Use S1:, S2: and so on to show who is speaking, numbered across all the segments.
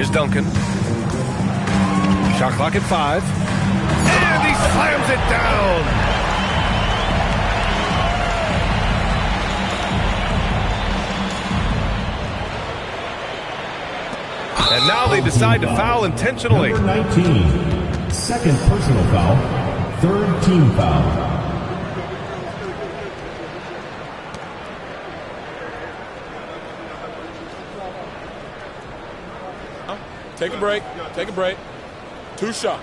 S1: Here's Duncan. Shot clock at 5. And he slams it down. And now they decide to foul intentionally.
S2: Number 19, second personal foul, third team foul.
S3: Take a break. Take a break. 2 shots.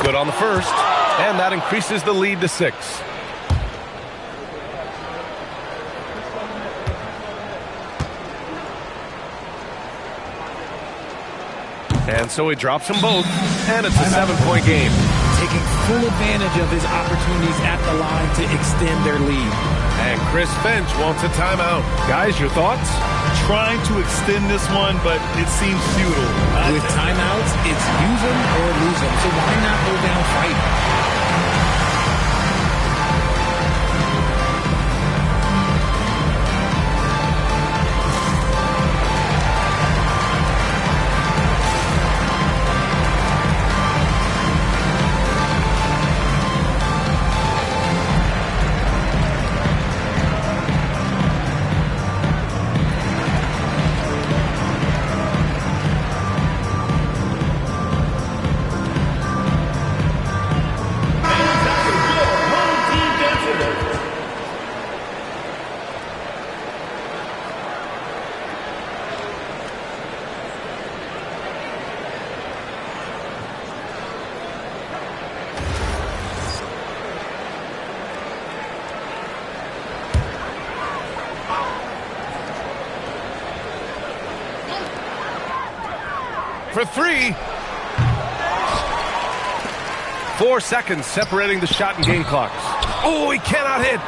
S1: Good on the first, and that increases the lead to 6. And so he drops them both, and it's a 7-point game.
S4: Taking full advantage of his opportunities at the line to extend their lead.
S1: And Chris Finch wants a timeout. Guys, your thoughts?
S5: Trying to extend this one, but it seems futile.
S4: With timeouts, it's use them or lose them. So why not go down fighting?
S1: For 3. 4 seconds separating the shot and game clocks. Oh, he cannot hit.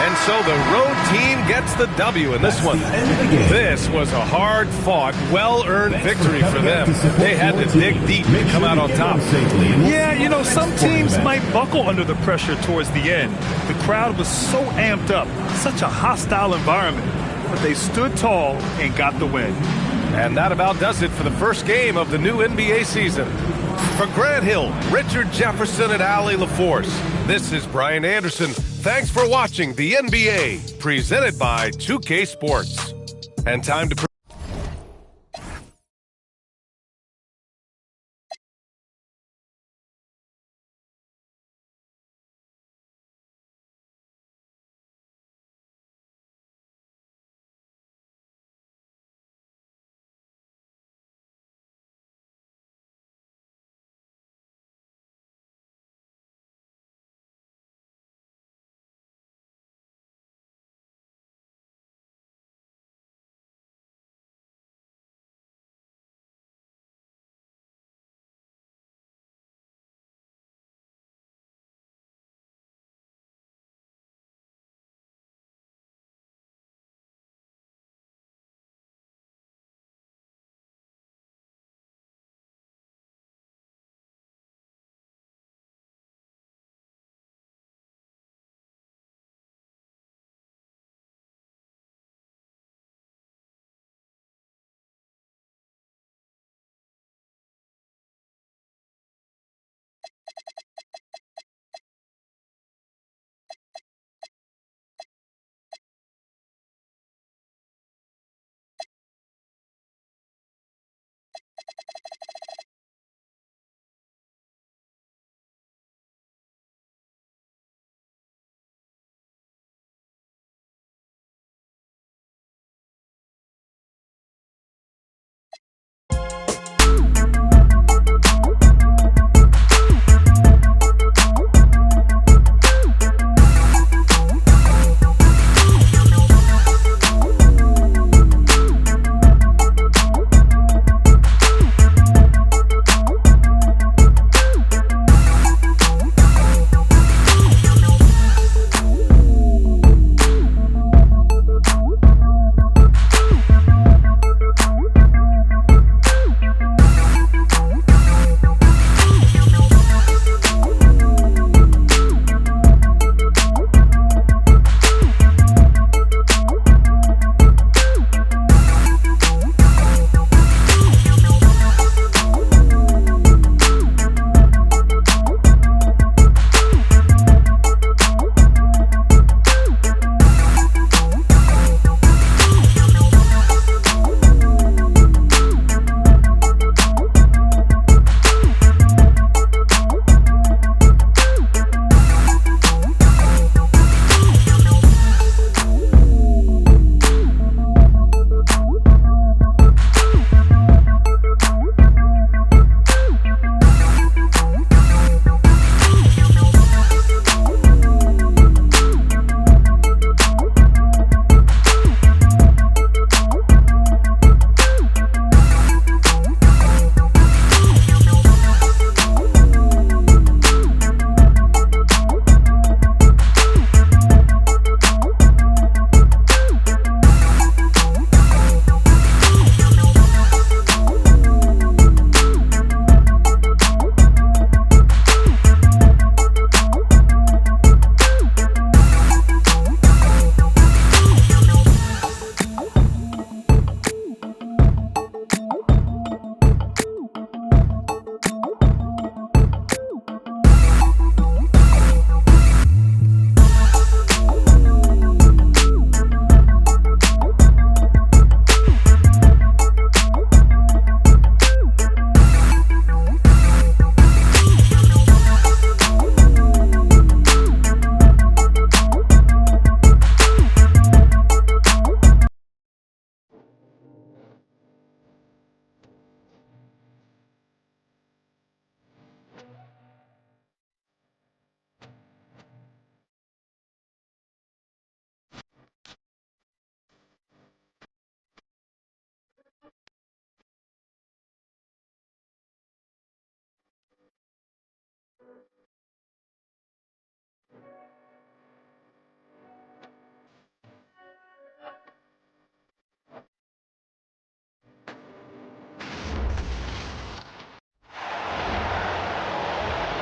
S1: And so the road team gets the W in this one. This was a hard-fought, well-earned victory for them. They had to dig deep to come out on top.
S5: Yeah, you know, some teams might buckle under the pressure towards the end. The crowd was so amped up, such a hostile environment. But they stood tall and got the win.
S1: And that about does it for the first game of the new NBA season. For Grant Hill, Richard Jefferson, and Allie LaForce, this is Brian Anderson. Thanks for watching the NBA, presented by 2K Sports. And time to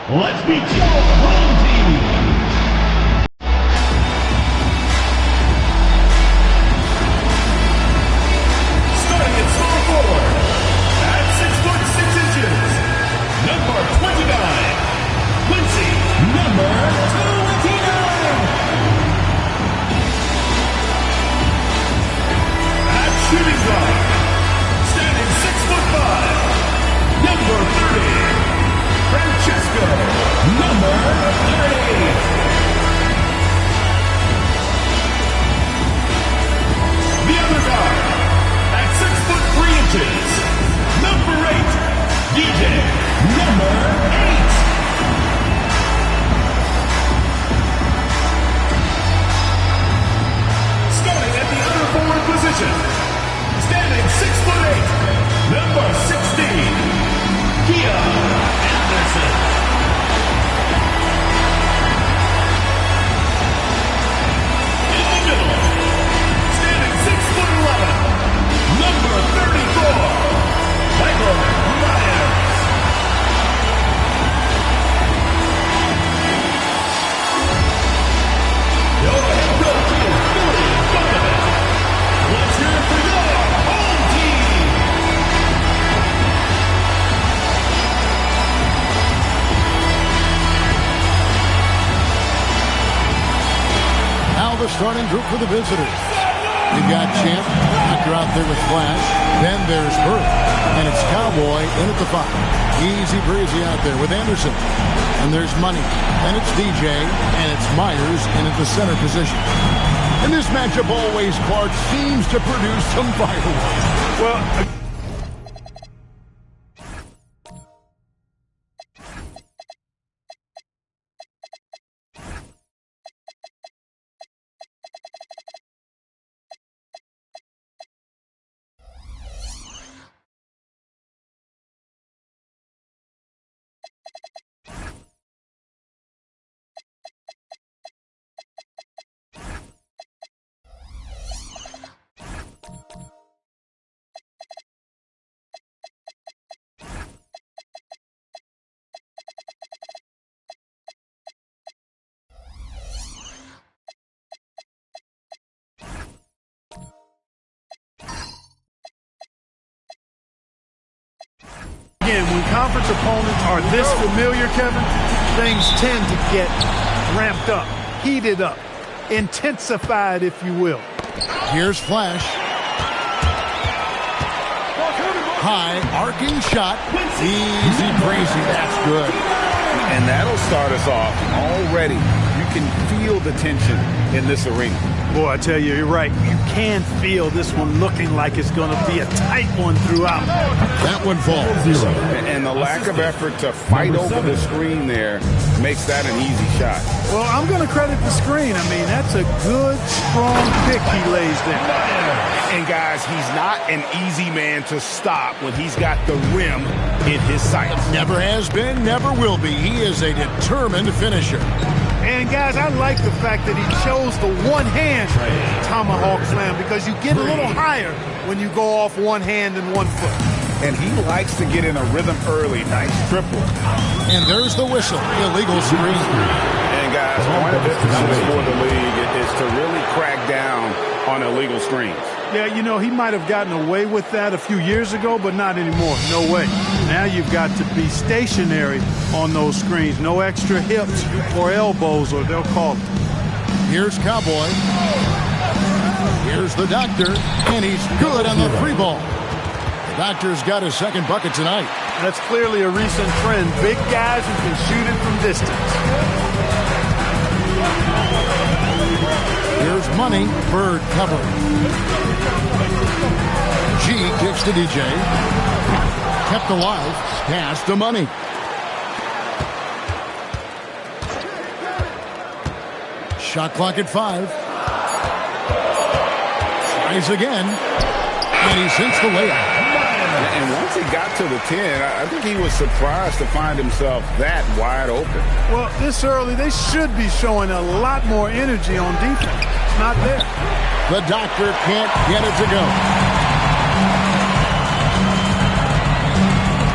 S2: Let's meet your home team.
S6: Starting at small forward, at 6'6", number 29, Quincy, number 29. At shooting guard, standing 6'5", number 30, Francesco, number 30. The other guard, at 6'3", number 8, DJ, number 8. Starting at the other forward position, standing 6'8", number 16, Kia Anderson. In the middle, standing 6'11", number 34, Michael Myers. Your head coach is Billy Donovan. Let's hear it for your home team.
S7: Now the starting group for the visitors. You've got Champ, Doctor out there with Flash. Then there's Burt. And it's Cowboy in at the 5. Easy breezy out there with Anderson. And there's Money. And it's DJ. And it's Myers in at the center position. And this matchup always, Clark, seems to produce some fireworks.
S5: Well, again, when conference opponents are this familiar, Kevin, things tend to get ramped up, heated up, intensified, if you will.
S7: Here's Flash. High, arcing shot. Easy breezy. That's good.
S3: And that'll start us off already. You can feel the tension in this arena.
S5: Boy, I tell you, you're right. You can feel this one looking like it's going to be a tight one throughout.
S7: That one falls. 0.
S3: And the lack of effort to fight over the screen there makes that an easy shot.
S5: Well, I'm going to credit the screen. I mean, that's a good, strong pick he lays there.
S3: And guys, he's not an easy man to stop when he's got the rim in his sights.
S7: Never has been, never will be. He is a determined finisher.
S5: And guys, I like the fact that he chose the one-hand tomahawk slam because you get a little higher when you go off one hand and one foot.
S3: And he likes to get in a rhythm early. Nice triple.
S7: And there's the whistle. Illegal screen.
S3: And guys, one of the emphasis for the league is to really crack down on illegal screens.
S5: Yeah, you know, he might have gotten away with that a few years ago, but not anymore. No way. Now you've got to be stationary on those screens. No extra hips or elbows, or they'll call it.
S7: Here's Cowboy. Here's the Doctor, and he's good on the 3 ball. The Doctor's got his second bucket tonight.
S5: That's clearly a recent trend. Big guys who can shoot it from distance.
S7: Here's Money. Bird cover. G kicks to DJ. Kept alive. Pass to Money. Shot clock at 5. Tries again. And he sinks the layup.
S3: And once he got to the 10, I think he was surprised to find himself that wide open.
S5: Well, this early, they should be showing a lot more energy on defense. It's not there.
S7: The Doctor can't get it to go.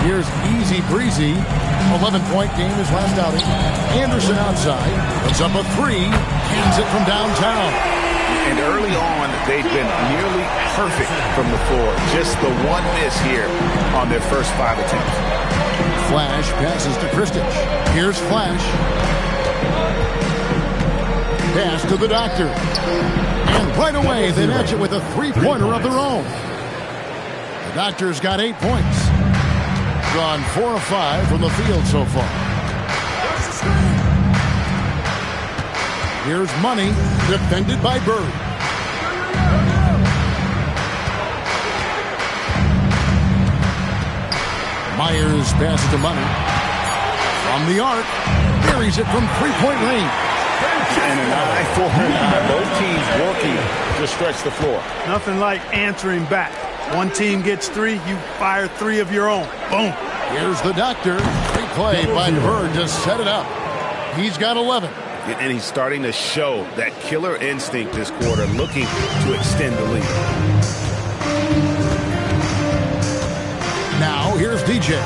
S7: Here's Easy Breezy. 11-point game his last outing. Anderson outside. Puts up a three. Hands it from downtown.
S3: And early on, they've been nearly perfect from the floor. Just the one miss here on their first 5 attempts.
S7: Flash passes to Kristich. Here's Flash. Pass to the Doctor. And right away, they match it with a three-pointer of their own. The Doctor's got 8 points. Gone 4 of 5 from the field so far. Here's Money, defended by Bird. Myers passes to Money. From the arc, buries it from three-point range.
S3: And an eye for an eye. Both teams working to stretch the floor.
S5: Nothing like answering back. One team gets 3, you fire 3 of your own. Boom.
S7: Here's the Doctor. Great play by Bird to set it up. He's got 11.
S3: And he's starting to show that killer instinct this quarter, looking to extend the lead.
S7: Now, here's DJ.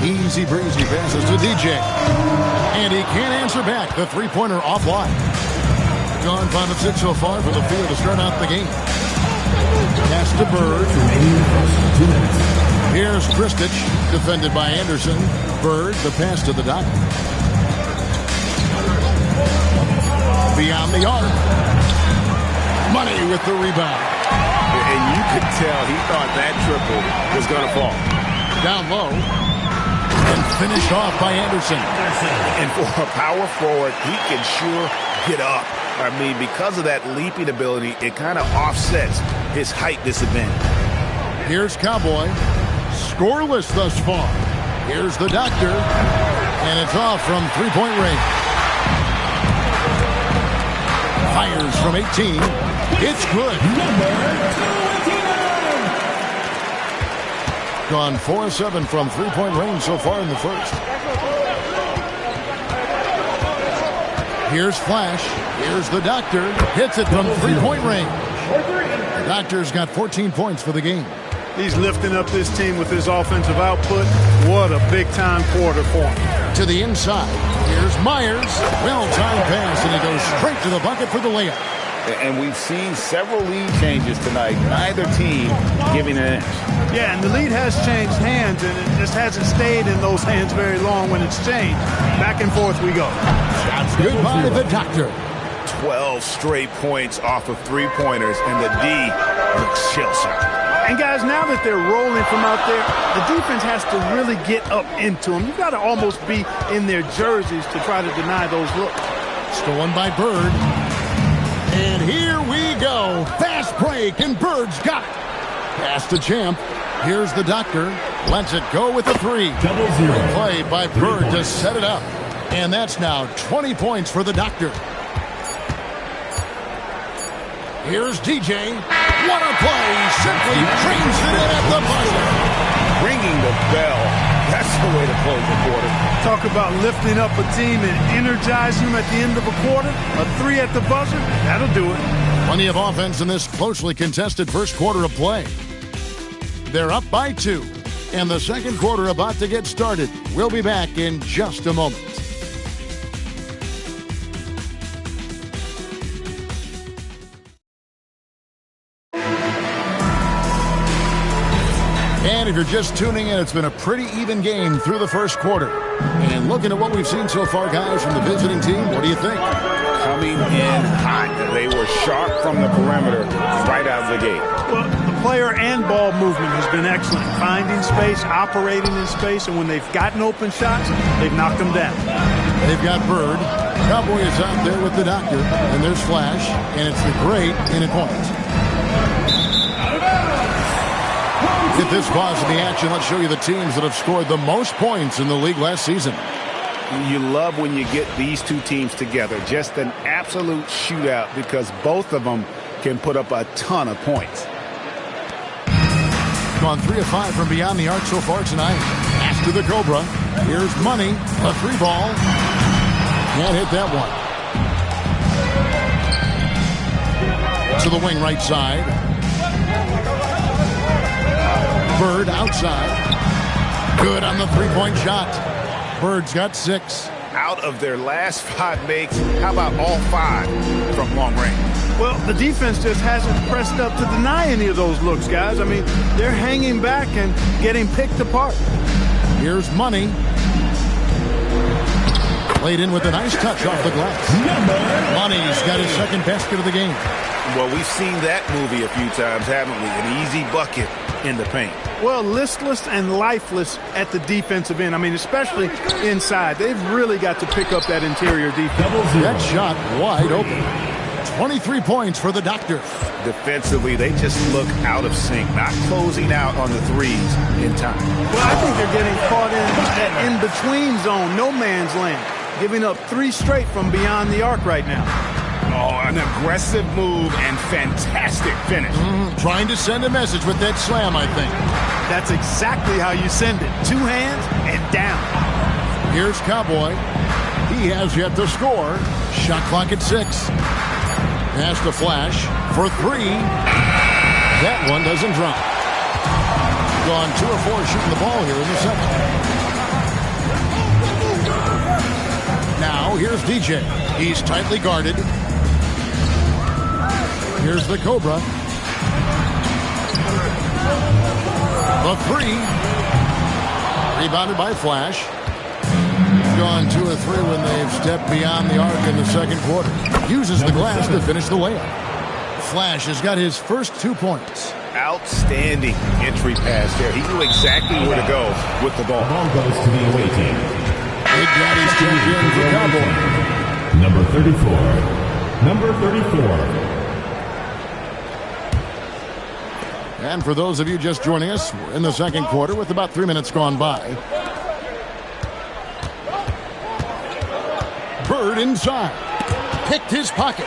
S7: Easy breezy passes to DJ. And he can't answer back. The three-pointer offline. Gone 5 of 6 so far from the field to start out the game. Pass to Bird. Here's Kristich, defended by Anderson. Bird, the pass to the Doctor. Beyond the arc. Money with the rebound.
S3: And you could tell he thought that triple was going to fall.
S7: Down low. And finished off by Anderson.
S3: And for a power forward, he can sure get up. I mean, because of that leaping ability, it kind of offsets his height disadvantage.
S7: Here's Cowboy. Scoreless thus far. Here's the Doctor. And it's off from three-point range. Fires from 18. It's good. Gone 4 of 7 from three-point range so far in the first. Here's Flash. Here's the Doctor. Hits it from three-point range. The Doctor's got 14 points for the game.
S5: He's lifting up this team with his offensive output. What a big-time quarter for him.
S7: To the inside. Here's Myers. Well-timed pass, and he goes straight to the bucket for the layup.
S3: And we've seen several lead changes tonight. Neither team giving an inch.
S5: Yeah, and the lead has changed hands, and it just hasn't stayed in those hands very long when it's changed. Back and forth we go.
S7: Goodbye, the Doctor.
S3: 12 straight points off of three-pointers, and the D looks shell-shocked.
S5: And guys, now that they're rolling from out there, the defense has to really get up into them. You've got to almost be in their jerseys to try to deny those looks.
S7: Stolen by Bird. And here we go. Fast break, and Bird's got it. Pass to Champ. Here's the Doctor. Lets it go with the three. Great play by Bird to set it up. And that's now 20 points for the Doctor. Here's DJ. What a play. Simply trains it in at the buzzer.
S3: Ringing the bell. That's the way to close the quarter.
S5: Talk about lifting up a team and energizing them at the end of a quarter. A three at the buzzer, that'll do it.
S7: Plenty of offense in this closely contested first quarter of play. They're up by 2. And the second quarter about to get started. We'll be back in just a moment. And if you're just tuning in, it's been a pretty even game through the first quarter. And looking at what we've seen so far, guys, from the visiting team, what do you think?
S3: Coming in hot. They were sharp from the perimeter right out of the gate.
S5: Well, the player and ball movement has been excellent. Finding space, operating in space, and when they've gotten open shots, they've knocked them down. They've
S7: got Bird. Cowboy is out there with the Doctor. And there's Flash. And it's the great in a point. At this pause in the action, let's show you the teams that have scored the most points in the league last season.
S3: You love when you get these two teams together. Just an absolute shootout because both of them can put up a ton of points.
S7: Gone 3 of 5 from beyond the arc so far tonight. Pass to the Cobra. Here's Money. A 3-ball. Can't hit that one. To the wing right side. Bird outside. Good on the three-point shot. Bird's got 6.
S3: Out of their last 5 makes, how about all 5 from long range?
S8: Well, the defense just hasn't pressed up to deny any of those looks, guys. I mean, they're hanging back and getting picked apart.
S7: Here's Money. Played in with a nice touch off the glass. Money's got his second basket of the game.
S3: Well, we've seen that movie a few times, haven't we? An easy bucket in the paint.
S8: Well, listless and lifeless at the defensive end. I mean, especially inside. They've really got to pick up that interior defense.
S7: That shot wide open. 23 points for the Doctor.
S3: Defensively, they just look out of sync, not closing out on the threes in time.
S8: Well, I think they're getting caught in that in-between zone, no man's land, giving up 3 straight from beyond the arc right now.
S3: Oh, an aggressive move and fantastic finish.
S7: Trying to send a message with that slam, I think.
S8: That's exactly how you send it. 2 hands and down.
S7: Here's Cowboy. He has yet to score. Shot clock at 6. Pass to Flash for 3. That one doesn't drop. Gone 2 or 4 shooting the ball here in the second. Now here's DJ. He's tightly guarded. Here's the Cobra. The 3. Rebounded by Flash. Gone 2 or 3 when they've stepped beyond the arc in the second quarter. Uses the glass to finish the layup. Flash has got his first 2 points.
S3: Outstanding entry pass there. He knew exactly where to go with the ball.
S2: Ball goes to the away team.
S7: Big Daddy's champion for Cowboy.
S2: Number 34. Number 34.
S7: And for those of you just joining us, we're in the second quarter with about 3 minutes gone by. Bird inside. Picked his pocket.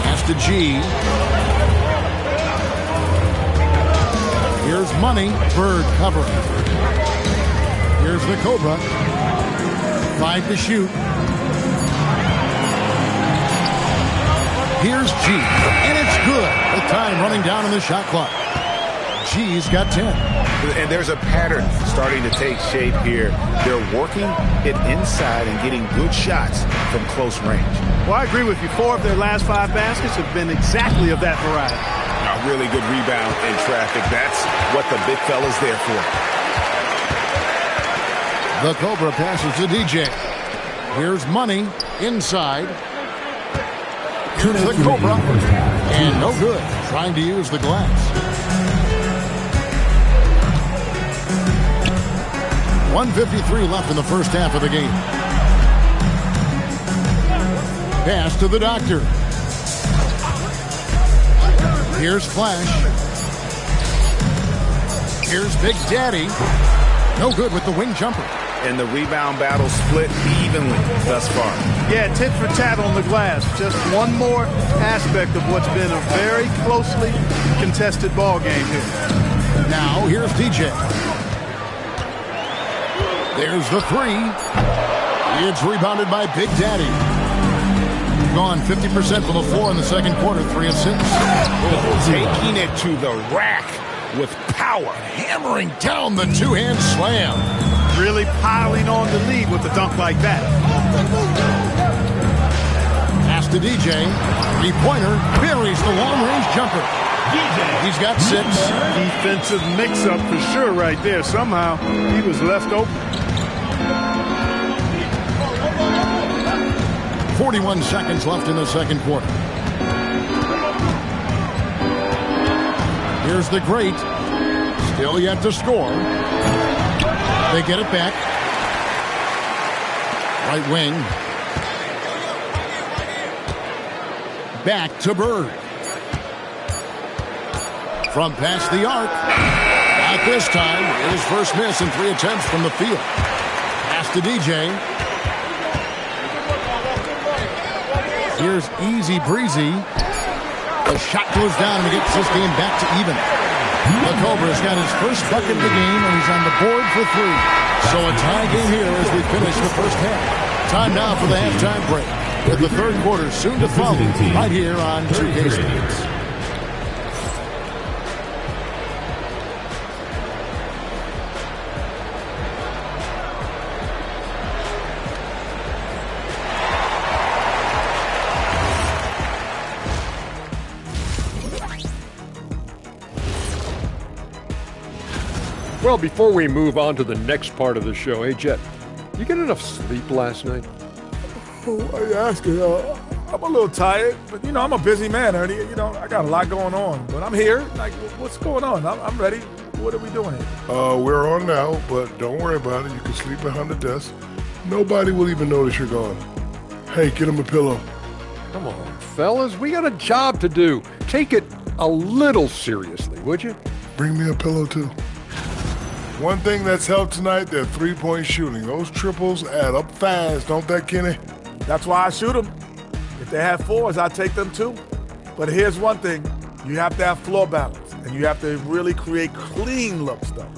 S7: Pass to G. Here's Money. Bird covering. Here's the Cobra. 5 to shoot. Here's G. And it's good. The time running down on the shot clock. G's got 10.
S3: And there's a pattern starting to take shape here. They're working it inside and getting good shots from close range.
S8: Well, I agree with you. 4 of their last 5 baskets have been exactly of that variety.
S3: A really good rebound in traffic. That's what the big fella's there for.
S7: The Cobra passes to DJ. Here's Money inside. Here's the Cobra. And no good. Trying to use the glass. 1:53 left in the first half of the game. Pass to the Doctor. Here's Flash. Here's Big Daddy. No good with the wing jumper.
S3: And the rebound battle split evenly thus far.
S8: Yeah, tit for tat on the glass. Just one more aspect of what's been a very closely contested ball game here.
S7: Now here's DJ. There's the 3. It's rebounded by Big Daddy. Gone 50% from the floor in the second quarter, 3 of 6.
S3: Taking it to the rack with power.
S7: Hammering down the 2-hand slam.
S8: Really piling on the lead with a dunk like that.
S7: Pass to DJ. 3-pointer. Buries the long-range jumper. He's got 6.
S8: Defensive mix-up for sure right there. Somehow he was left open.
S7: 41 seconds left in the second quarter. Here's the Great. Still yet to score. They get it back. Right wing. Back to Bird. From past the arc. At this time, his first miss in 3 attempts from the field. Pass to DJ. Here's Easy Breezy. The shot goes down and gets this game back to even. The Cobra's got his first bucket of the game, and he's on the board for 3. So a tie game here as we finish the first half. Time now for the halftime break, with the third quarter soon to follow right here on 2K Sports.
S9: Well, before we move on to the next part of the show, hey, Jet, you get enough sleep last night?
S10: Why are you asking? I'm a little tired, but, I'm a busy man, Ernie. I got a lot going on. But I'm here. Like, what's going on? I'm ready. What are we doing here?
S11: We're on now, but don't worry about it. You can sleep behind the desk. Nobody will even notice you're gone. Hey, get him a pillow.
S9: Come on, fellas. We got a job to do. Take it a little seriously, would you?
S11: Bring me a pillow, too. One thing that's helped tonight, their three-point shooting. Those triples add up fast, don't they, Kenny?
S10: That's why I shoot them. If they have fours, I take them too. But here's one thing. You have to have floor balance, and you have to really create clean looks, though.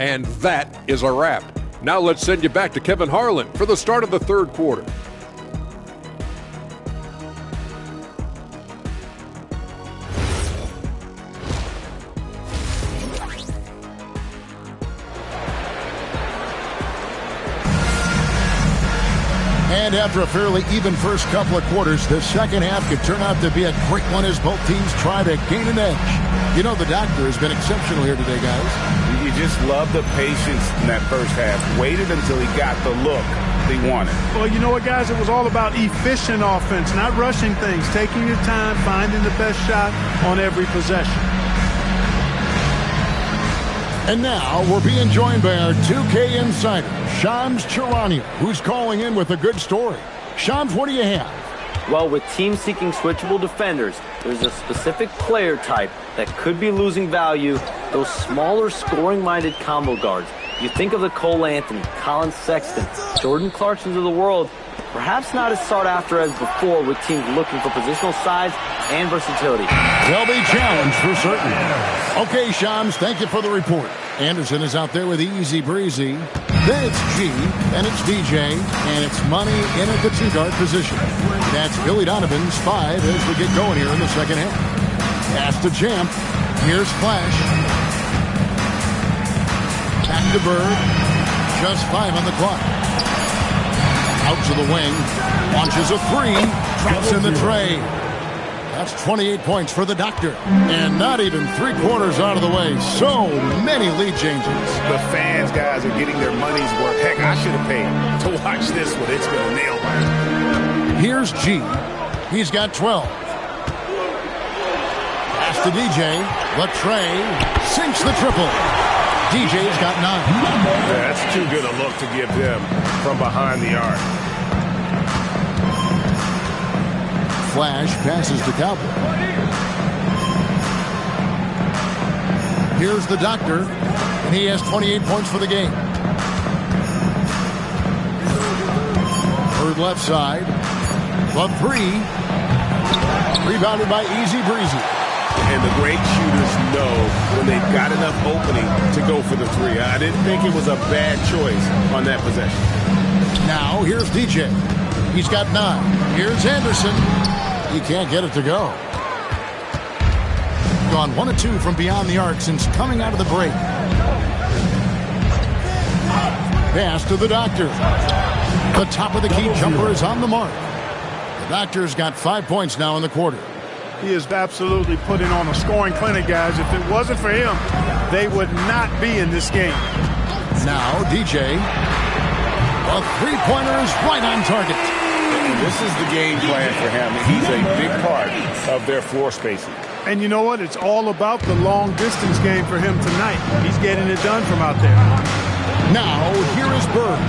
S9: And that is a wrap. Now let's send you back to Kevin Harlan for the start of the third quarter.
S7: And after a fairly even first couple of quarters, the second half could turn out to be a great one as both teams try to gain an edge. The doctor has been exceptional here today, guys.
S3: You just love the patience in that first half. Waited until he got the look he wanted.
S8: Well, you know what, guys? It was all about efficient offense, not rushing things, taking your time, finding the best shot on every possession.
S7: And now we're being joined by our 2K insider, Shams Charania, who's calling in with a good story. Shams, what do you have?
S12: Well, with teams seeking switchable defenders, there's a specific player type that could be losing value, those smaller scoring-minded combo guards. You think of the Cole Anthony, Colin Sexton, Jordan Clarksons of the world, perhaps not as sought after as before with teams looking for positional size and versatility.
S7: They'll be challenged for certain. Okay, Shams, thank you for the report. Anderson is out there with Easy Breezy. Then it's G, and it's DJ, and it's Money in at the two-guard position. That's Billy Donovan's 5 as we get going here in the second half. Pass to Champ. Here's Flash. Back to Bird. Just 5 on the clock. Out to the wing. Launches a 3. Drops in the tray. That's 28 points for the doctor. And not even 3/4 out of the way. So many lead changes.
S3: The fans, guys, are getting their money's worth. Heck, I should have paid to watch this one. It's been a nail biter.
S7: Here's G. He's got 12. Pass to DJ. Latrey sinks the triple. DJ's got 9.
S3: Yeah, that's too good a look to give them from behind the arc.
S7: Flash passes to Cowboy. Here's the doctor, and he has 28 points for the game. Third left side. The 3. Rebounded by Easy Breezy.
S3: And the great shooters know when they've got enough opening to go for the 3. I didn't think it was a bad choice on that possession.
S7: Now, here's DJ. He's got 9. Here's Anderson. He can't get it to go. Gone 1 of 2 from beyond the arc since coming out of the break. Pass to the doctor. The top of the key jumper is on the mark. The doctor's got 5 points now in the quarter.
S8: He is absolutely putting on a scoring clinic, guys. If it wasn't for him, they would not be in this game.
S7: Now, DJ. A three-pointer is right on target.
S3: This is the game plan for him. He's a big part of their floor spacing.
S8: And you know what? It's all about the long-distance game for him tonight. He's getting it done from out there.
S7: Now, here is Bird.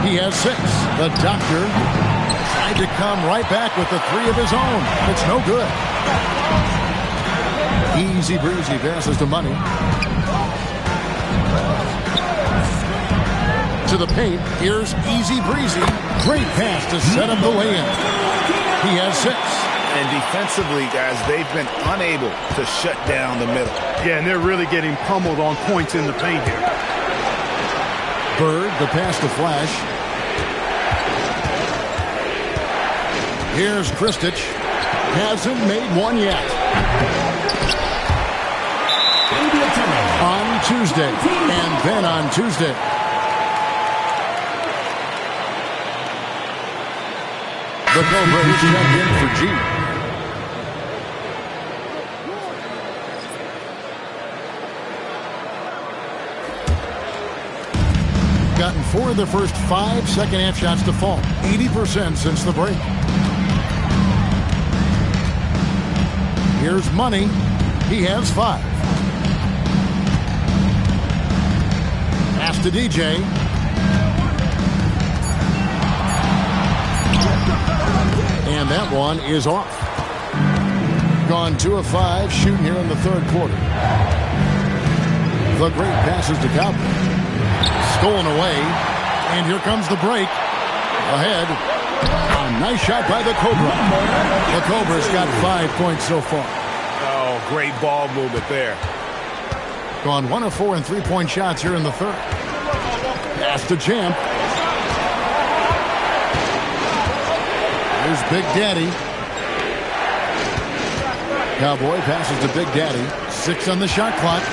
S7: He has 6. The doctor tried to come right back with the 3 of his own. It's no good. Easy Breezy passes to Money. To the paint, here's Easy Breezy. Great pass to set up the lay-in. He has 6.
S3: And defensively, guys, they've been unable to shut down the middle.
S8: Yeah, and they're really getting pummeled on points in the paint here.
S7: Bird, the pass to Flash. Here's Kristich. Hasn't made one yet. On Tuesday, and then on Tuesday. The Cobras check in for G. gotten 4 of their first 5 second-half shots to fall. 80% since the break. Here's Money. He has 5. Pass to DJ. And that one is off. Gone 2 of 5 shooting here in the third quarter. The great passes to Cowboy. Stolen away. And here comes the break. Ahead. A nice shot by the Cobra. The Cobra's got 5 points so far.
S3: Oh, great ball movement there.
S7: Gone 1 of 4 in 3-point shots here in the third. Pass to Champ. Here's Big Daddy. Cowboy passes to Big Daddy. 6 on the shot clock.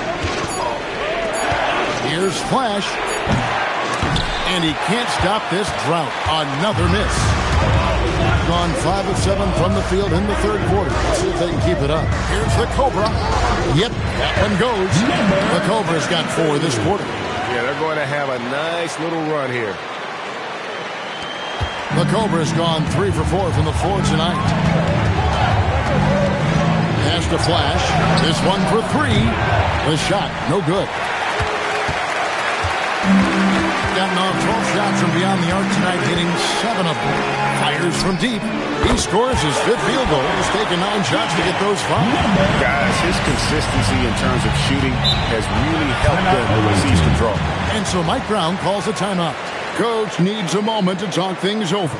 S7: Here's Flash. And he can't stop this drought. Another miss. Gone 5 of 7 from the field in the third quarter. Let's see if they can keep it up. Here's the Cobra. Yep, that one goes. The Cobra's got 4 this quarter.
S3: Yeah, they're going to have a nice little run here.
S7: The Cobra's gone 3 for 4 from the floor tonight. Pass to Flash. This one for 3. The shot, no good. Gotten off 12 shots from beyond the arc tonight, hitting 7 of them. Fires from deep. He scores his 5th field goal. He's taken 9 shots to get those 5.
S3: Guys, his consistency in terms of shooting has really helped them with seize control.
S7: And so Mike Brown calls a timeout. Coach needs a moment to talk things over.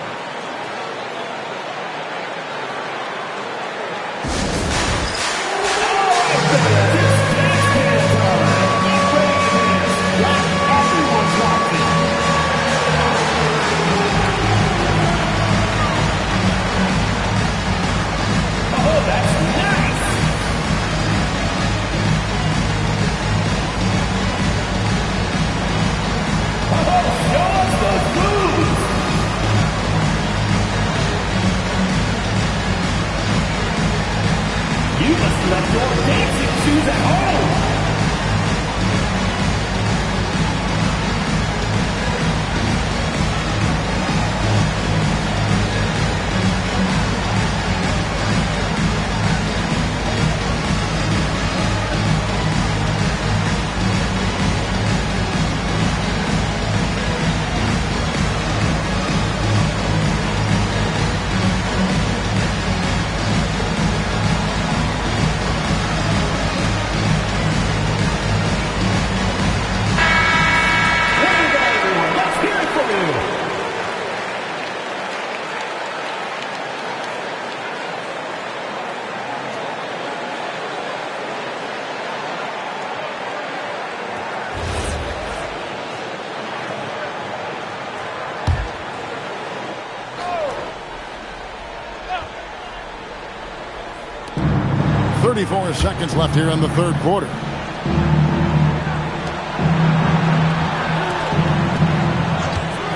S7: .34 seconds left here in the third quarter.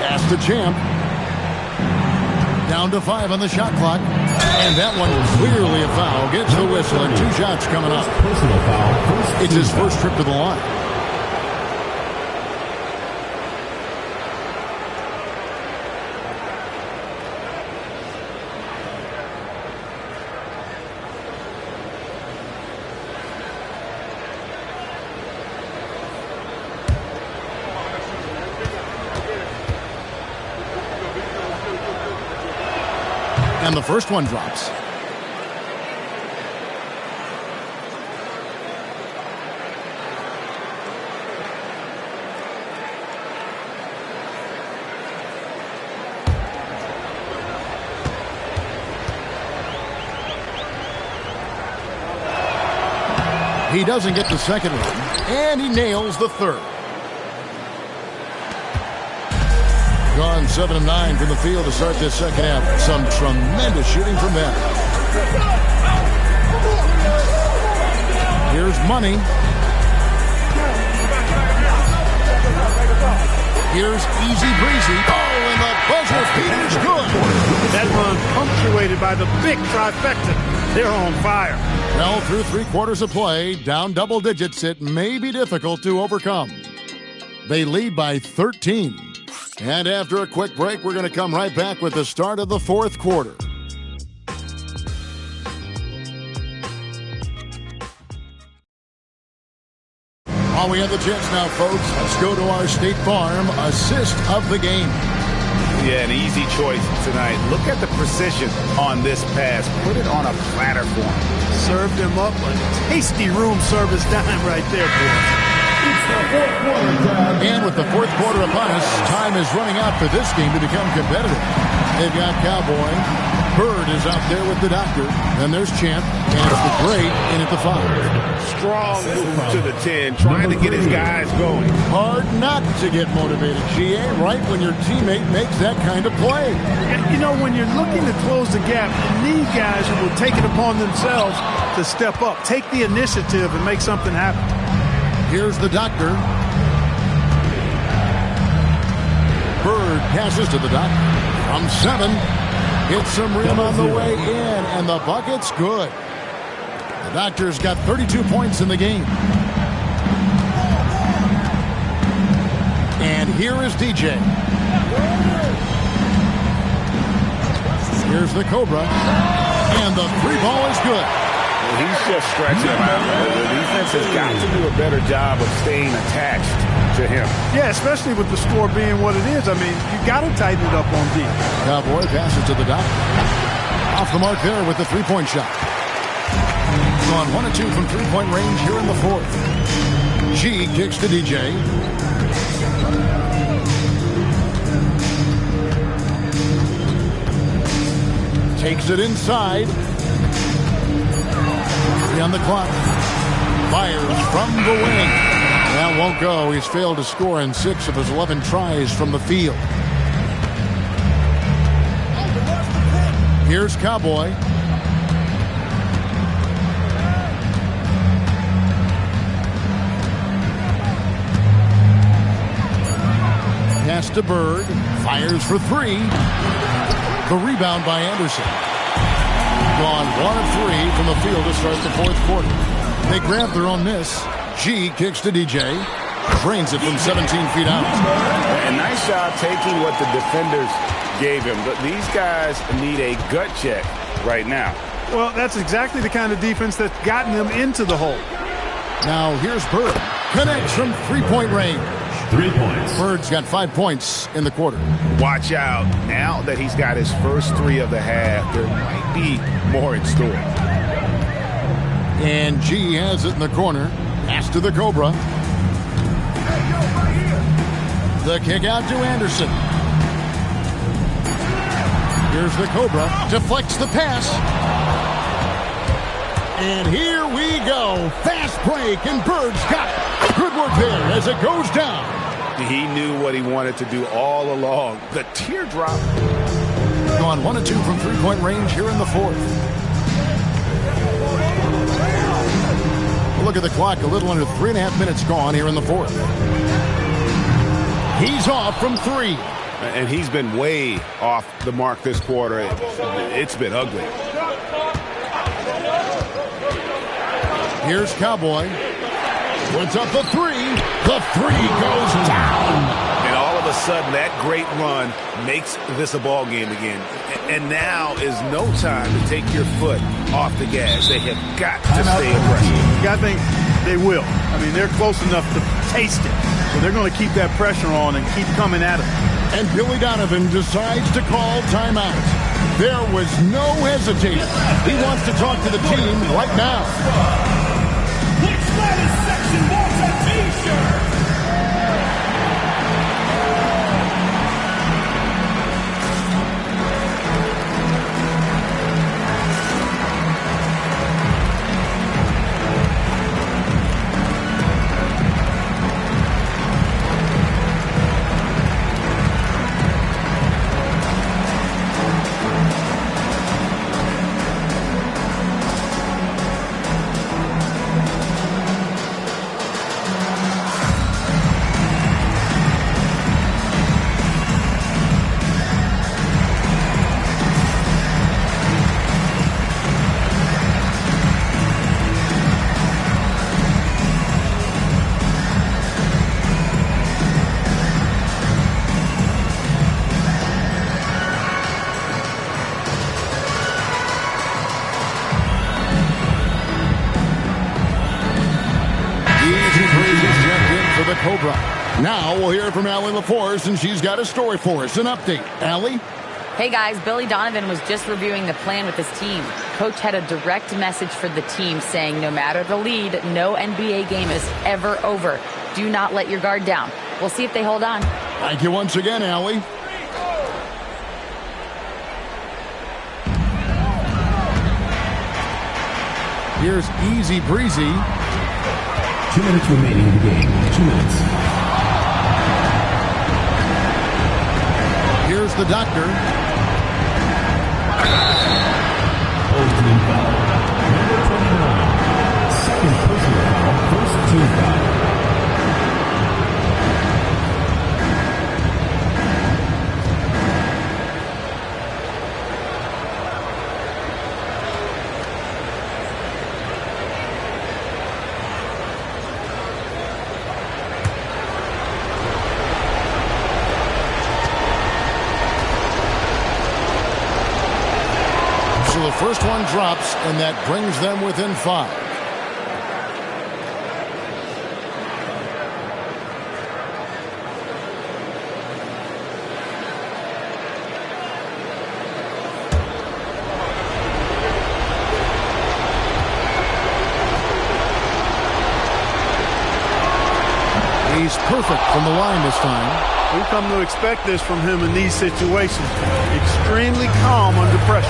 S7: Pass to Champ. Down to 5 on the shot clock. And that one clearly a foul. Gets the whistle and 2 shots coming up.
S2: Personal foul.
S7: It's his first trip to the line. And the first one drops. He doesn't get the second one, and he nails the third. Gone 7 of 9 from the field to start this second half. Some tremendous shooting from them. Here's Money. Here's Easy Breezy. Oh, and the buzzer beater's good.
S8: That run punctuated by the big trifecta. They're on fire.
S7: Well, through 3 quarters of play, down double digits, it may be difficult to overcome. They lead by 13. And after a quick break, we're going to come right back with the start of the fourth quarter. While we have the chance now, folks, let's go to our State Farm assist of the game.
S3: Yeah, an easy choice tonight. Look at the precision on this pass. Put it on a platter for him.
S8: Served him up a tasty room service dime right there, boys.
S7: And with the fourth quarter upon us, time is running out for this game to become competitive. They've got Cowboy. Bird is out there with the doctor. Then there's Champ. And it's the Great in at the 5.
S3: Strong move to the 10, trying to get his guys going.
S7: Hard not to get motivated, GA, right when your teammate makes that kind of play.
S8: You know, when you're looking to close the gap, you need guys who will take it upon themselves to step up, take the initiative, and make something happen.
S7: Here's the doctor. Bird passes to the doctor. From 7. Hits some rim on the way in, and the bucket's good. The Doctor's got 32 points in the game. And here is DJ. Here's the Cobra. And the 3-ball is good.
S3: He's just stretching him out. The defense has got to do a better job of staying attached to him.
S8: Yeah, especially with the score being what it is. I mean, you got to tighten it up on D.
S7: Cowboy passes to the Doctor. Off the mark there with the three-point shot. Gone 1 of 2 from three-point range here in the fourth. G kicks to DJ. Takes it inside. 3 on the clock. Fires from the wing. That won't go. He's failed to score in 6 of his 11 tries from the field. Here's Cowboy. Pass to Bird. Fires for 3. The rebound by Anderson. Gone 1 of 3 from the field to start the fourth quarter. They grab their own miss. G kicks to DJ. Drains it from 17 feet out.
S3: And nice job taking what the defenders gave him. But these guys need a gut check right now.
S8: Well, that's exactly the kind of defense that's gotten them into the hole.
S7: Now here's Bird. Connects from three-point range.
S2: 3 points.
S7: Bird's got 5 points in the quarter.
S3: Watch out. Now that he's got his first 3 of the half, there might be more in store.
S7: And G has it in the corner. Pass to the Cobra. The kick out to Anderson. Here's the Cobra. Deflects the pass. And here we go. Fast break, and Bird's got it. Good work there as it goes down.
S3: He knew what he wanted to do all along. The teardrop.
S7: Gone 1 of 2 from three-point range here in the fourth. Look at the clock. A little under 3.5 minutes gone here in the fourth. He's off from 3.
S3: And he's been way off the mark this quarter. It's been ugly.
S7: Here's Cowboy. Puts up the 3. The 3 goes down.
S3: And all of a sudden, that great run makes this a ball game again. And now is no time to take your foot off the gas. They have got to stay aggressive.
S8: I think they will. I mean, they're close enough to taste it. So they're going to keep that pressure on and keep coming at it.
S7: And Billy Donovan decides to call timeout. There was no hesitating. He wants to talk to the team right now.
S6: Which latest section wants a t-shirt?
S7: the Cobra. Now we'll hear from Allie LaForce, and she's got a story for us. An update. Allie?
S13: Hey guys, Billy Donovan was just reviewing the plan with his team. Coach had a direct message for the team saying no matter the lead, no NBA game is ever over. Do not let your guard down. We'll see if they hold on.
S7: Thank you once again, Allie. Here's Easy Breezy.
S2: 2 minutes remaining in the game. 2 minutes.
S7: Here's the doctor.
S2: Team foul. Number 29. Second personal foul. First team foul.
S7: So the first one drops, and that brings them within 5. He's perfect from the line this time.
S8: We've come to expect this from him in these situations. Extremely calm under pressure.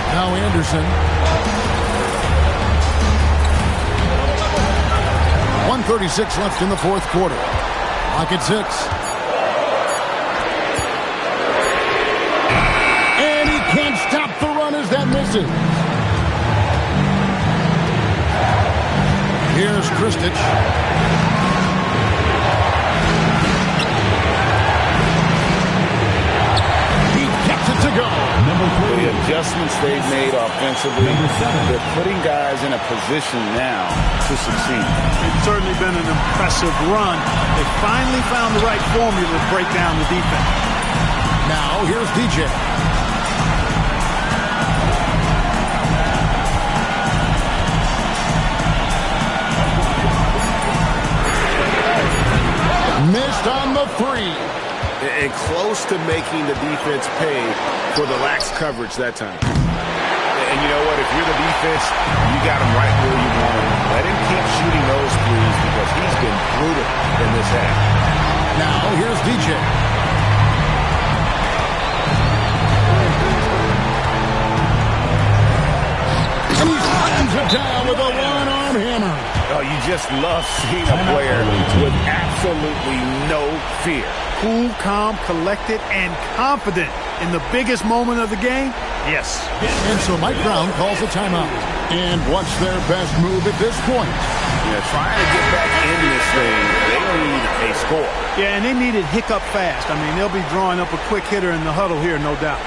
S7: Now Anderson. 1:36 left in the fourth quarter. Rockets 6. And he can't stop the run as that misses. Here's Kristich. He gets it to go.
S3: The adjustments they've made offensively, they're putting guys in a position now to succeed.
S8: It's certainly been an impressive run. They finally found the right formula to break down the defense.
S7: Now here's DJ. Missed on the 3.
S3: And close to making the defense pay for the lax coverage that time. And you know what? If you're the defense, you got him right where you want him. Let him keep shooting those threes because he's been brutal in this half.
S7: Now here's DJ. He slams it down with a one-arm hammer.
S3: Oh, you just love seeing a player with absolutely no fear.
S8: Cool, calm, collected, and confident in the biggest moment of the game? Yes.
S7: And so Mike Brown calls a timeout. And what's their best move at this point?
S3: Yeah, trying to get back in this thing, they need a score.
S8: Yeah, and they need it hiccup fast. I mean, they'll be drawing up a quick hitter in the huddle here, no doubt.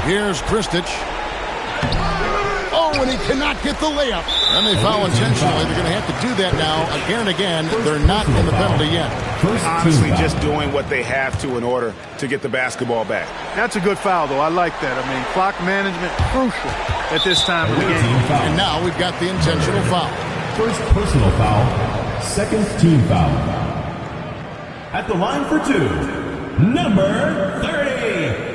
S7: Here's Kristich. Oh, and he cannot get the layup. And they foul intentionally. They're going to have to do that now again and again. They're not in the penalty yet.
S3: Honestly, just doing what they have to in order to get the basketball back.
S8: That's a good foul, though. I like that. I mean, clock management crucial at this time of the game.
S7: And now we've got the intentional foul.
S2: First personal foul. Second team foul. At the line for 2, number 30.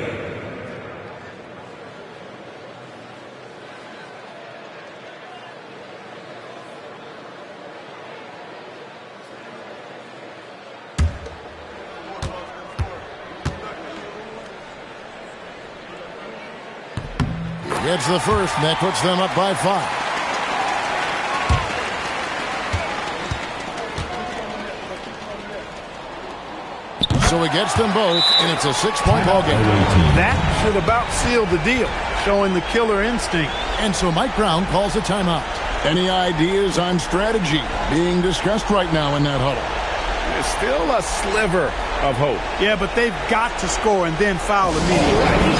S7: Gets the first, and that puts them up by 5. So he gets them both, and it's a 6-point ball game.
S8: That should about seal the deal, showing the killer instinct.
S7: And so Mike Brown calls a timeout. Any ideas on strategy being discussed right now in that huddle?
S3: There's still a sliver of hope.
S8: Yeah, but they've got to score and then foul immediately.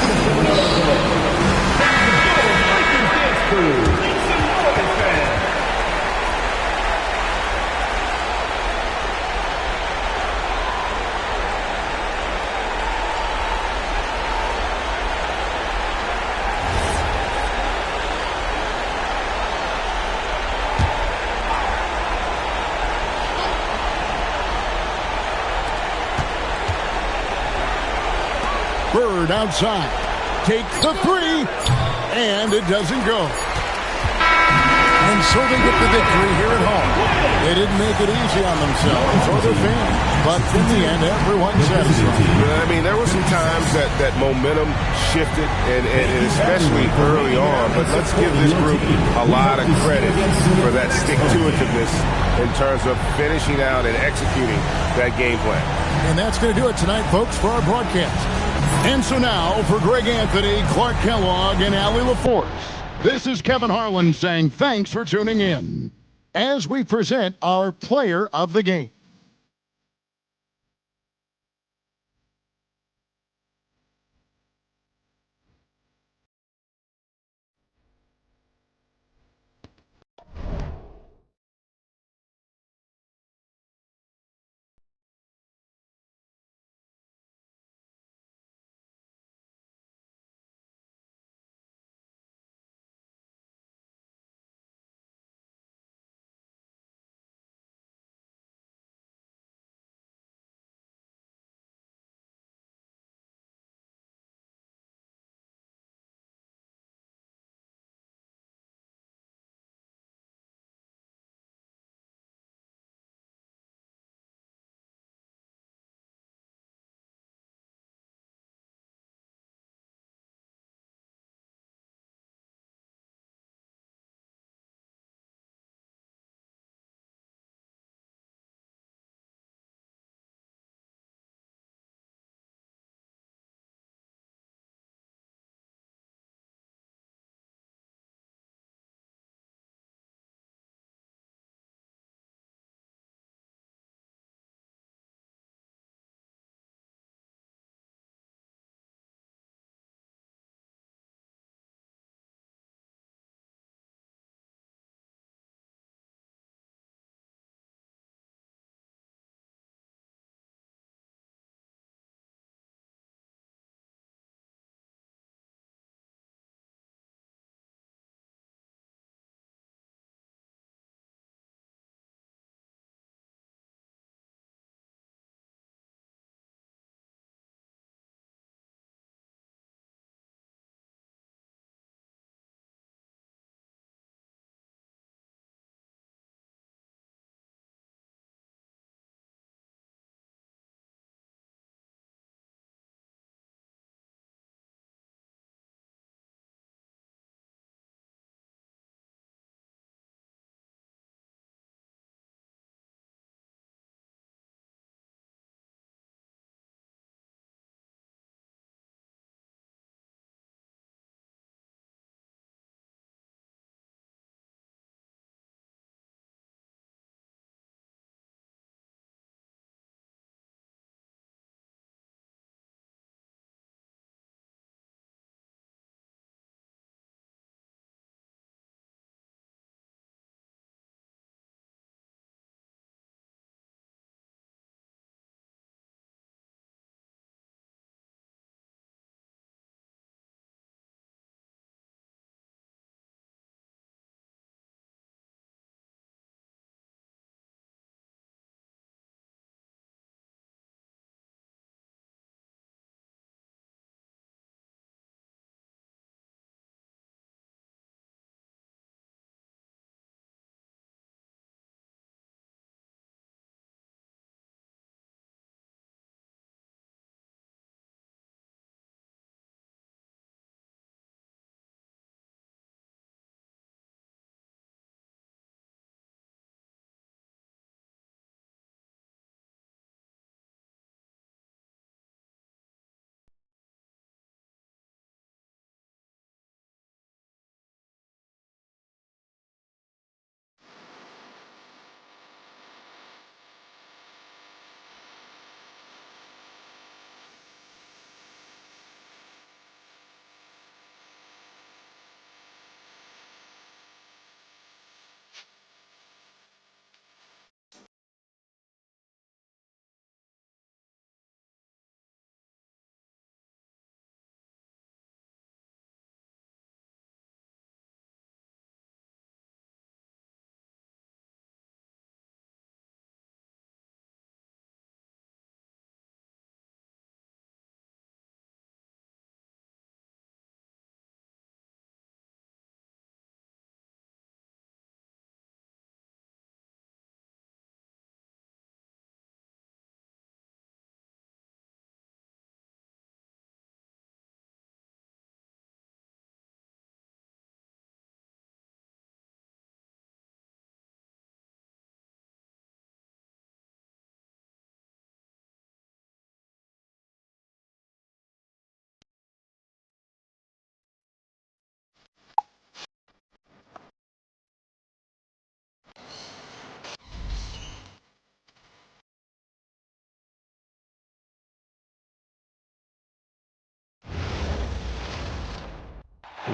S7: Bird outside. Takes the three. And it doesn't go. And so they get the victory here at home. They didn't make it easy on themselves or their fans. But in the end, everyone's satisfied.
S3: I mean, there were some times that momentum shifted, and especially early on. But let's give this group a lot of credit for that stick-to-itiveness in terms of finishing out and executing that game plan.
S7: And that's going to do it tonight, folks, for our broadcast. And so now, for Greg Anthony, Clark Kellogg, and Allie LaForce, this is Kevin Harlan saying thanks for tuning in as we present our player of the game.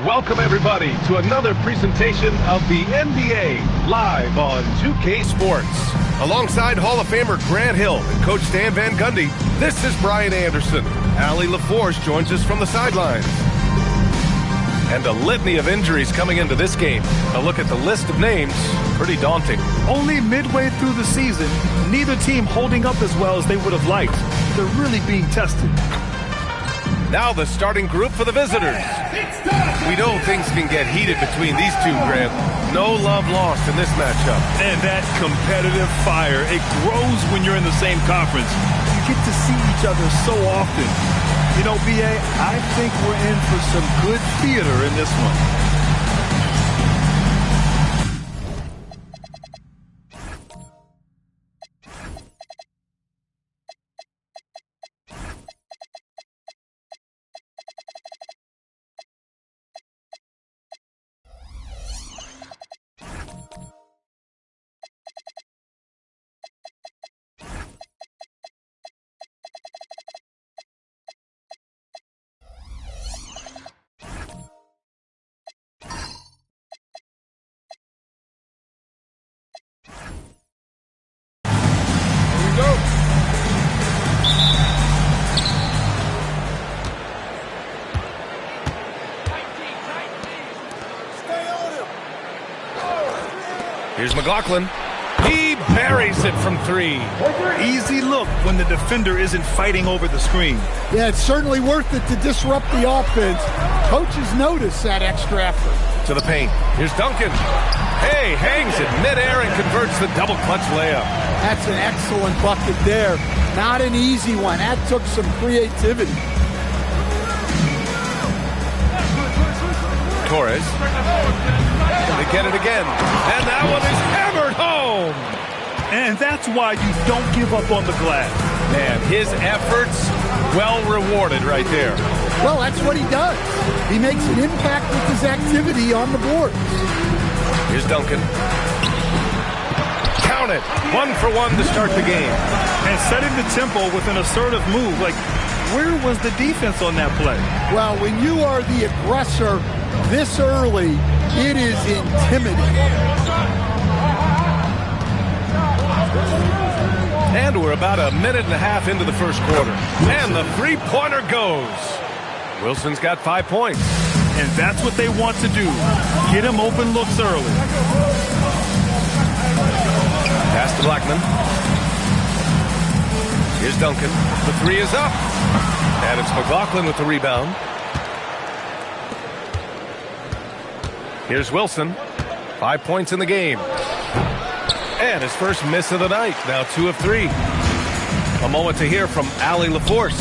S1: Welcome, everybody, to another presentation of the NBA live on 2K Sports. Alongside Hall of Famer Grant Hill and Coach Stan Van Gundy, this is Brian Anderson. Allie LaForce joins us from the sidelines. And a litany of injuries coming into this game. A look at the list of names, pretty daunting.
S5: Only midway through the season, neither team holding up as well as they would have liked. They're really being tested.
S1: Now the starting group for the visitors. We know things can get heated between these two, Grant. No love lost in this matchup.
S5: And that competitive fire, it grows when you're in the same conference. You get to see each other so often. You know, BA, I think we're in for some good theater in this one.
S1: Here's McLaughlin. He buries it from three.
S5: Easy look when the defender isn't fighting over the screen.
S7: Yeah, it's certainly worth it to disrupt the offense. Coaches notice that extra effort.
S1: To the paint. Here's Duncan. Hey, hangs it midair and converts the double clutch layup.
S7: That's an excellent bucket there. Not an easy one. That took some creativity.
S1: Torres. They get it again. And that one is hammered home.
S5: And that's why you don't give up on the glass.
S1: Man, his efforts well rewarded right there.
S7: Well, that's what he does. He makes an impact with his activity on the board.
S1: Here's Duncan. Count it. 1 for 1 to start the game.
S5: And setting the tempo with an assertive move. Like, where was the defense on that play?
S7: Well, when you are the aggressor this early, it is intimidating.
S1: And we're about a minute and a half into the first quarter. And the three-pointer goes. Wilson's got 5 points.
S5: And that's what they want to do. Get him open looks early.
S1: Pass to Blackman. Here's Duncan. The three is up. And it's McLaughlin with the rebound. Here's Wilson. 5 points in the game. And his first miss of the night. Now 2 of 3. A moment to hear from Allie LaForce.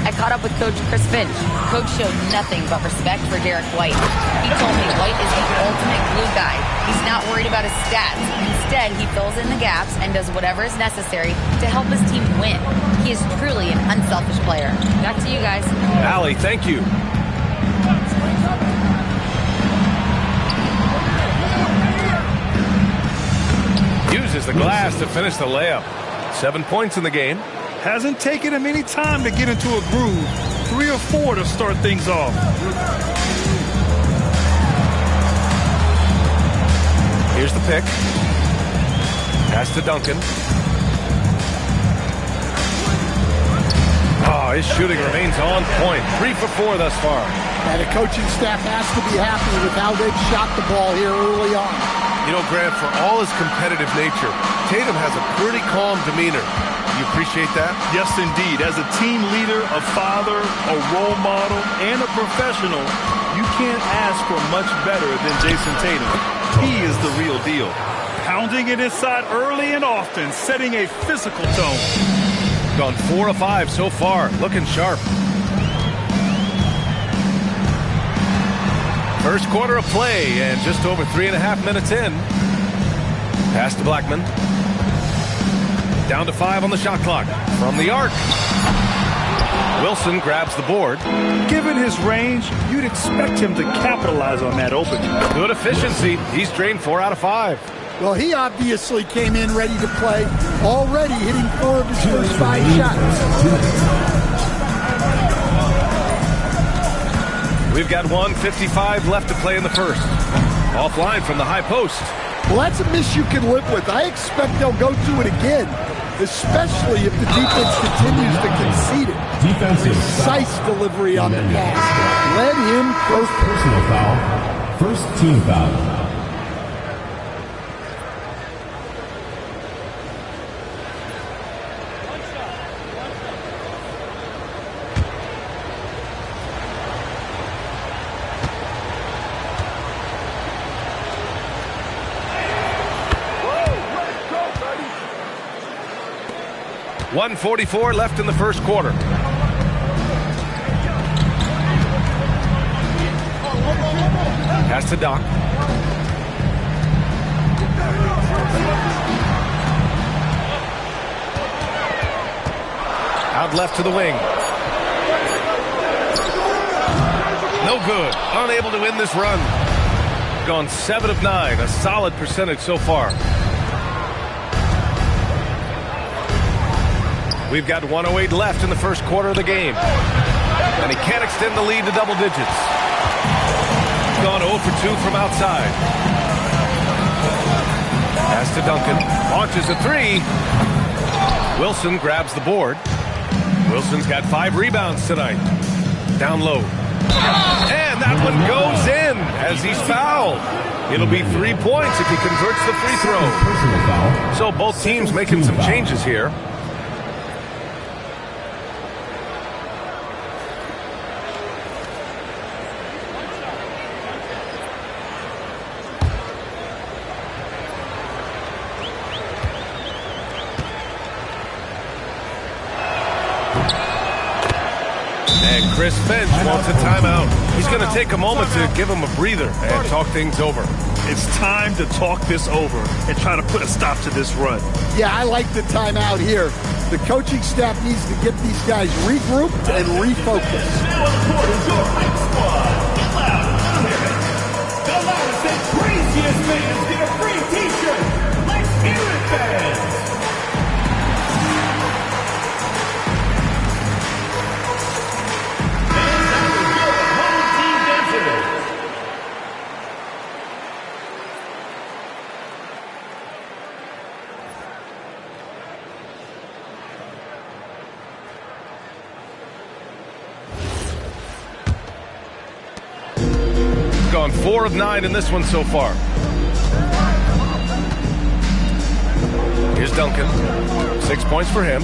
S13: I caught up with Coach Chris Finch. Coach showed nothing but respect for Derek White. He told me White is the ultimate glue guy. He's not worried about his stats. Instead, he fills in the gaps and does whatever is necessary to help his team win. He is truly an unselfish player. Back to you guys.
S1: Allie, thank you. Uses the glass to finish the layup. 7 points in the game.
S5: Hasn't taken him any time to get into a groove. 3 or 4 to start things off.
S1: Here's the pick. Pass to Duncan. Oh, his shooting remains on point. 3 for 4 thus far.
S7: And the coaching staff has to be happy with how they've shot the ball here early on.
S1: You know, Grant, for all his competitive nature, Tatum has a pretty calm demeanor. You appreciate that?
S5: Yes, indeed. As a team leader, a father, a role model, and a professional, you can't ask for much better than Jason Tatum. He is the real deal. Pounding it inside early and often, setting a physical tone.
S1: Gone 4 of 5 so far. Looking sharp. First quarter of play, and just over 3.5 minutes in. Pass to Blackman. Down to 5 on the shot clock. From the arc. Wilson grabs the board.
S5: Given his range, you'd expect him to capitalize on that opening.
S1: Good efficiency. He's drained 4 out of 5.
S7: Well, he obviously came in ready to play, already hitting 4 of his first 5 shots.
S1: We've got 1:55 left to play in the first. Offline from the high post.
S14: Well, that's a miss you can live with. I expect they'll go to it again, especially if the defense continues to concede it. Precise delivery on the pass. Let him
S2: first personal foul. First team foul.
S1: .144 left in the first quarter. Pass to Doc. Out left to the wing. No good. Unable to win this run. Gone 7 of 9. A solid percentage so far. We've got 1:08 left in the first quarter of the game. And he can't extend the lead to double digits. Gone 0 for 2 from outside. Pass to Duncan. Launches a 3. Wilson grabs the board. Wilson's got 5 rebounds tonight. Down low. And that one goes in as he's fouled. It'll be 3 points if he converts the free throw. So both teams making some changes here. And Chris Finch wants a timeout. He's going to take a moment to give him a breather and talk things over.
S5: It's time to talk this over and try to put a stop to this run.
S14: Yeah, I like the timeout here. The coaching staff needs to get these guys regrouped and refocused.
S6: The loudest and craziest fans get a free t-shirt. Let's hear it, fans.
S1: Gone 4 of 9 in this one so far. Here's Duncan. 6 points for him.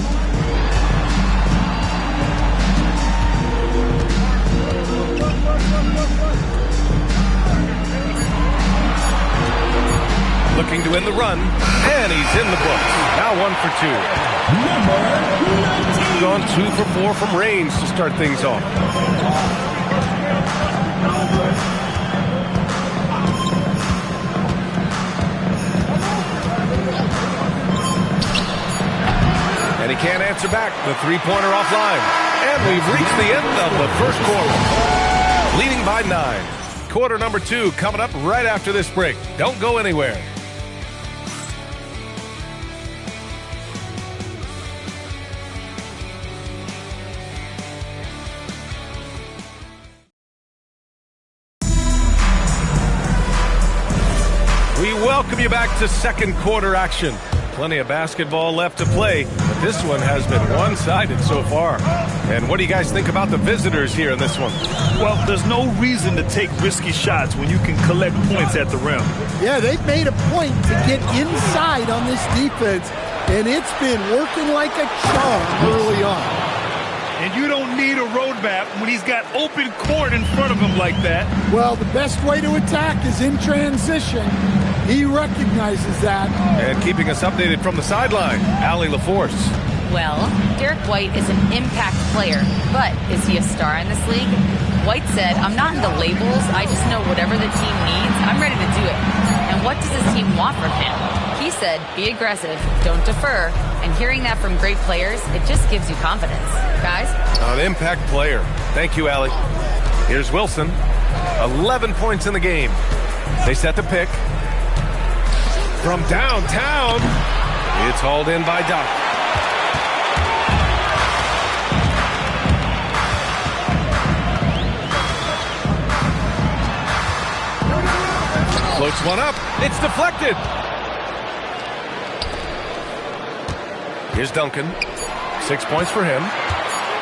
S1: Looking to win the run, and he's in the books. Now 1 for 2. Gone 2 for 4 from range to start things off. And he can't answer back. The three-pointer offline. And we've reached the end of the first quarter. Leading by 9. Quarter number 2 coming up right after this break. Don't go anywhere. We welcome you back to second quarter action. Plenty of basketball left to play, but this one has been one-sided so far. And what do you guys think about the visitors here in this one?
S5: Well, there's no reason to take risky shots when you can collect points at the rim.
S14: Yeah, they've made a point to get inside on this defense, and it's been working like a charm early on.
S5: And you don't need a roadmap when he's got open court in front of him like that.
S14: Well, the best way to attack is in transition. He recognizes that.
S1: And keeping us updated from the sideline, Allie LaForce.
S13: Well, Derek White is an impact player, but is he a star in this league? White said, "I'm not into labels. I just know whatever the team needs, I'm ready to do it. And what does his team want from him?" He said, "Be aggressive, don't defer." And hearing that from great players, it just gives you confidence. Guys?
S1: An impact player. Thank you, Allie. Here's Wilson. 11 points in the game. They set the pick. From downtown, it's hauled in by Doc. Floats one up. It's deflected. Here's Duncan. 6 points for him.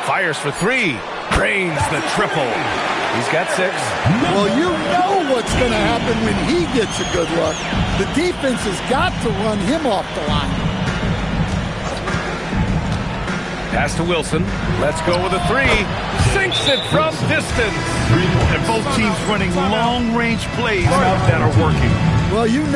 S1: Fires for three. Drains the triple. He's got 6.
S14: Well, you know what's going to happen when he gets a good look. The defense has got to run him off the line.
S1: Pass to Wilson. Let's go with a 3. Sinks it from distance.
S5: And both teams running long-range plays that are working.
S14: Well, you